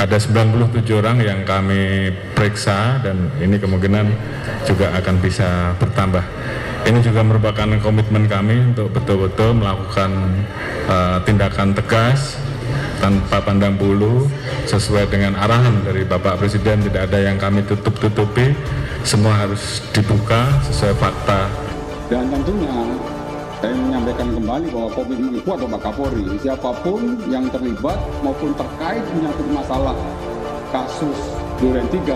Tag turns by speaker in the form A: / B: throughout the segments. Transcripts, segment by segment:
A: Ada 97 orang yang kami periksa dan ini kemungkinan juga akan bisa bertambah. Ini juga merupakan komitmen kami untuk betul-betul melakukan tindakan tegas tanpa pandang bulu sesuai dengan arahan dari Bapak Presiden. Tidak ada yang kami tutup-tutupi, semua harus dibuka sesuai fakta.
B: Dan tentunya saya menyampaikan kembali bahwa komitmen itu ada Pak Kapolri, siapapun yang terlibat maupun terkait menyangkut masalah kasus Duren 3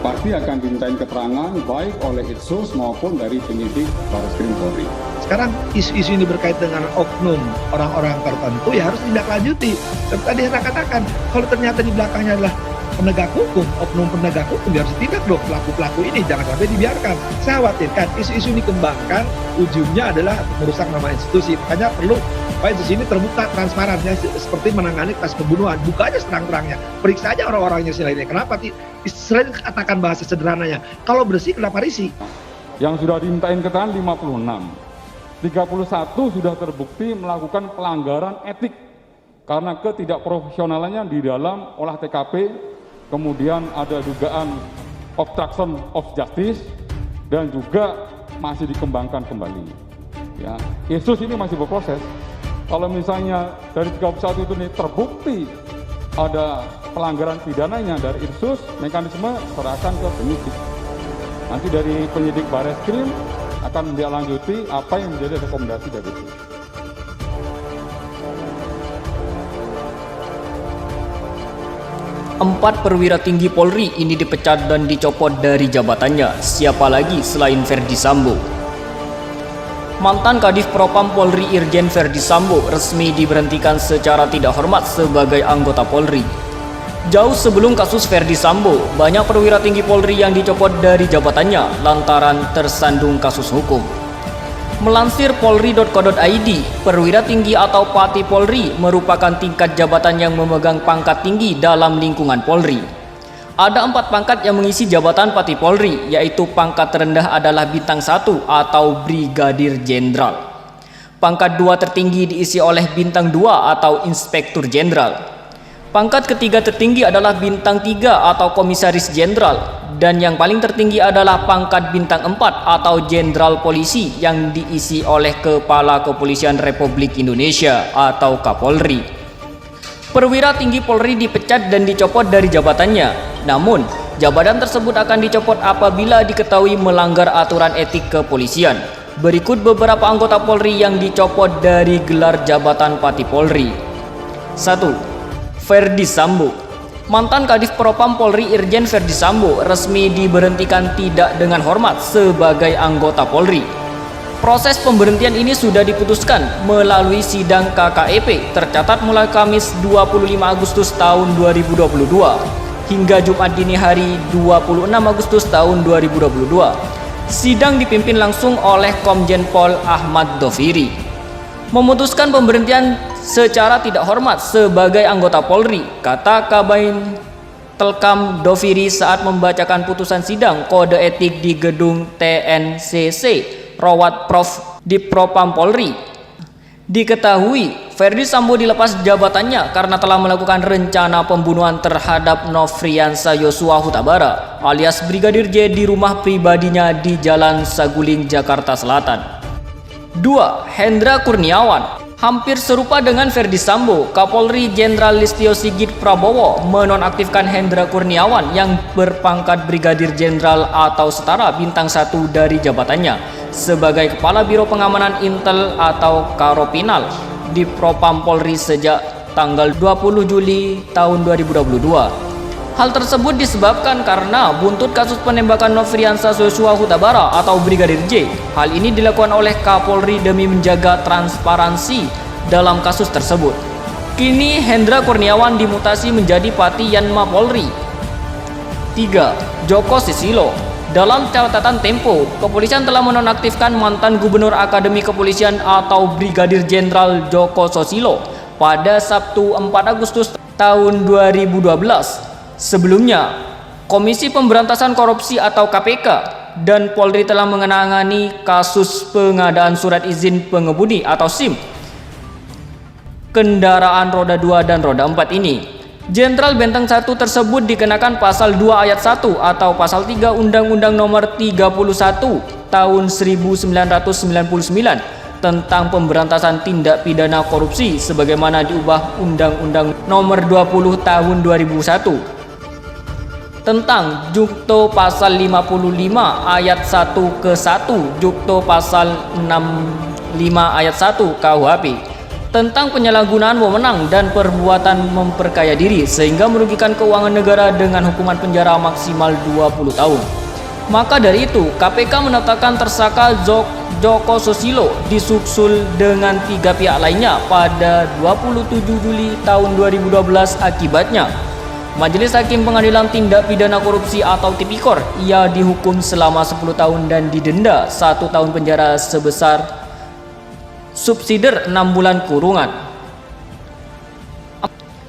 B: pasti akan dimintain keterangan baik oleh Itsus maupun dari penyidik Barreskrim Polri.
C: Sekarang isu-isu ini berkait dengan oknum orang-orang tertentu ya harus ditindaklanjuti. Seperti tadi saya katakan, kalau ternyata di belakangnya adalah penegak hukum, oknum penegak hukum, ya harus ditindak dong pelaku-pelaku ini, jangan sampai dibiarkan. Saya khawatirkan isu-isu ini dikembangkan, ujungnya adalah merusak nama institusi. Makanya perlu supaya di sini terbuka, transparan, ya, seperti menangani kasus pembunuhan. Buka aja seterang-terangnya, periksa aja orang-orangnya lainnya. Kenapa? Selain katakan bahasa sederhananya, kalau bersih kenapa risih?
D: Yang sudah dimintain keterangan 56, 31 sudah terbukti melakukan pelanggaran etik karena ketidakprofesionalannya di dalam olah TKP. Kemudian ada dugaan obstruction of justice dan juga masih dikembangkan kembali. Ya, Irsus ini masih berproses. Kalau misalnya dari 31 itu nih terbukti ada pelanggaran pidananya dari Irsus, mekanisme serahkan ke penyidik. Nanti dari penyidik Barreskrim akan menindaklanjuti apa yang menjadi rekomendasi dari itu.
E: Empat perwira tinggi Polri ini dipecat dan dicopot dari jabatannya. Siapa lagi selain Ferdi Sambo? Mantan Kadif Propam Polri Irjen Ferdi Sambo resmi diberhentikan secara tidak hormat sebagai anggota Polri. Jauh sebelum kasus Ferdi Sambo, banyak perwira tinggi Polri yang dicopot dari jabatannya lantaran tersandung kasus hukum. Melansir polri.co.id, perwira tinggi atau Pati Polri merupakan tingkat jabatan yang memegang pangkat tinggi dalam lingkungan Polri. Ada 4 pangkat yang mengisi jabatan Pati Polri, yaitu pangkat terendah adalah bintang 1 atau Brigadir Jenderal. Pangkat 2 tertinggi diisi oleh bintang 2 atau Inspektur Jenderal. Pangkat ketiga tertinggi adalah bintang 3 atau Komisaris Jenderal. Dan yang paling tertinggi adalah pangkat bintang 4 atau Jenderal Polisi yang diisi oleh Kepala Kepolisian Republik Indonesia atau Kapolri. Perwira tinggi Polri dipecat dan dicopot dari jabatannya. Namun, jabatan tersebut akan dicopot apabila diketahui melanggar aturan etik kepolisian. Berikut beberapa anggota Polri yang dicopot dari gelar jabatan Pati Polri. 1. Ferdi Sambo. Mantan Kadif Propam Polri Irjen Ferdi Sambo resmi diberhentikan tidak dengan hormat sebagai anggota Polri. Proses pemberhentian ini sudah diputuskan melalui sidang KKEP tercatat mulai Kamis 25 Agustus tahun 2022 hingga Jumat dini hari 26 Agustus tahun 2022. Sidang dipimpin langsung oleh Komjen Pol Ahmad Doviri. Memutuskan pemberhentian secara tidak hormat sebagai anggota Polri, kata Kabain Telkam Doviri saat membacakan putusan sidang kode etik di gedung TNCC Rawat Prof di Propam Polri. Diketahui Ferdi Sambo dilepas jabatannya karena telah melakukan rencana pembunuhan terhadap Nofriansah Yosua Huta Barat alias Brigadir J di rumah pribadinya di Jalan Saguling, Jakarta Selatan. 2. Hendra Kurniawan. Hampir serupa dengan Ferdi Sambo, Kapolri Jenderal Listio Sigit Prabowo menonaktifkan Hendra Kurniawan yang berpangkat Brigadir Jenderal atau setara bintang 1 dari jabatannya sebagai Kepala Biro Pengamanan Intel atau Karopinal di Propam Polri sejak tanggal 20 Juli tahun 2022. Hal tersebut disebabkan karena buntut kasus penembakan Nofriansah Yosua Huta Barat atau Brigadir J. Hal ini dilakukan oleh Kapolri demi menjaga transparansi dalam kasus tersebut. Kini Hendra Kurniawan dimutasi menjadi Pati Yanma Polri. 3. Joko Susilo. Dalam catatan Tempo, kepolisian telah menonaktifkan mantan Gubernur Akademi Kepolisian atau Brigadir Jenderal Joko Susilo pada Sabtu 4 Agustus tahun 2012. Sebelumnya, Komisi Pemberantasan Korupsi atau KPK dan Polri telah menangani kasus pengadaan surat izin pengemudi atau SIM kendaraan roda 2 dan roda 4 ini. Jenderal Benteng 1 tersebut dikenakan pasal 2 ayat 1 atau pasal 3 Undang-Undang Nomor 31 Tahun 1999 tentang pemberantasan tindak pidana korupsi sebagaimana diubah Undang-Undang Nomor 20 Tahun 2001 tentang Jungto pasal 55 ayat 1 ke 1 Jungto pasal 65 ayat 1 KUHP tentang penyalahgunaan wewenang dan perbuatan memperkaya diri sehingga merugikan keuangan negara dengan hukuman penjara maksimal 20 tahun. Maka dari itu, KPK menetapkan tersangka Joko Susilo disusul dengan 3 pihak lainnya pada 27 Juli tahun 2012. Akibatnya, Majelis Hakim Pengadilan Tindak Pidana Korupsi atau Tipikor ia dihukum selama 10 tahun dan didenda 1 tahun penjara sebesar subsidiar 6 bulan kurungan.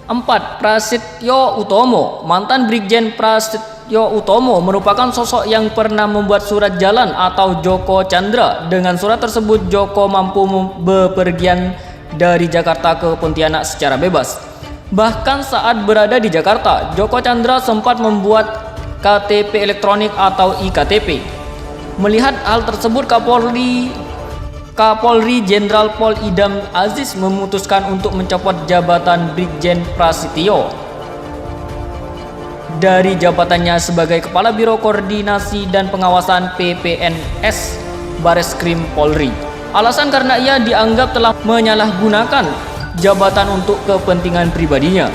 E: 4. Prasetyo Utomo. Mantan Brigjen Prasetyo Utomo merupakan sosok yang pernah membuat surat jalan atau Joko Chandra. Dengan surat tersebut Joko mampu bepergian dari Jakarta ke Pontianak secara bebas. Bahkan saat berada di Jakarta, Joko Chandra sempat membuat KTP elektronik atau iktp. Melihat hal tersebut, Kapolri Jenderal Pol Idam Aziz memutuskan untuk mencopot jabatan Brigjen Prasetyo dari jabatannya sebagai Kepala Biro Koordinasi dan Pengawasan PPNS Bareskrim Polri. Alasan karena ia dianggap telah menyalahgunakan jabatan untuk kepentingan pribadinya.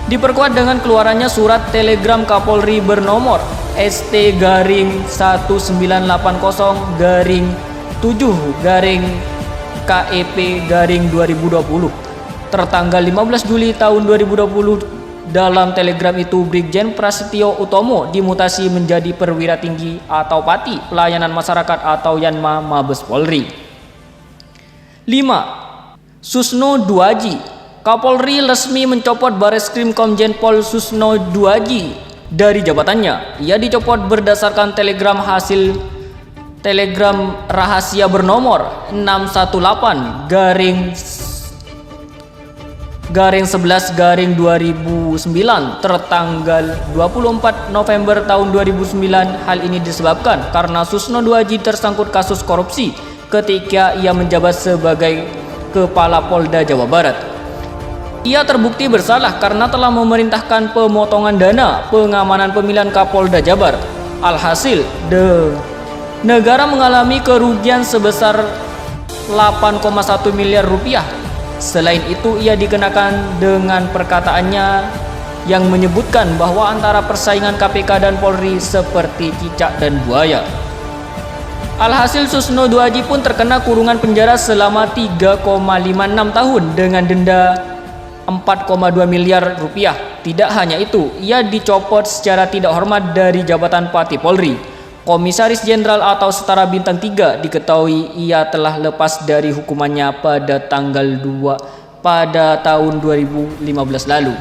E: Diperkuat dengan keluarannya surat telegram Kapolri bernomor ST-19-7-KEP-2020 tertanggal 15 Juli tahun 2020. Dalam telegram itu Brigjen Prasetyo Utomo dimutasi menjadi perwira tinggi atau Pati Pelayanan Masyarakat atau Yanma Mabes Polri. 5. Susno Duaji. Kapolri resmi mencopot Bareskrim Komjen Pol Susno Duaji dari jabatannya. Ia dicopot berdasarkan telegram hasil telegram rahasia bernomor 618-11-2009 tertanggal 24 November tahun 2009. Hal ini disebabkan karena Susno Duaji tersangkut kasus korupsi ketika ia menjabat sebagai Kepala Polda Jawa Barat. Ia terbukti bersalah karena telah memerintahkan pemotongan dana pengamanan pemilihan Kapolda Jabar. Alhasil, negara mengalami kerugian sebesar 8,1 miliar rupiah. Selain itu, ia dikenakan dengan perkataannya yang menyebutkan bahwa antara persaingan KPK dan Polri seperti cicak dan buaya. Alhasil, Susno Duaji pun terkena kurungan penjara selama 3,56 tahun dengan denda 4,2 miliar rupiah. Tidak hanya itu, ia dicopot secara tidak hormat dari jabatan Pati Polri. Komisaris Jenderal atau setara bintang 3 diketahui ia telah lepas dari hukumannya pada tahun 2015 lalu.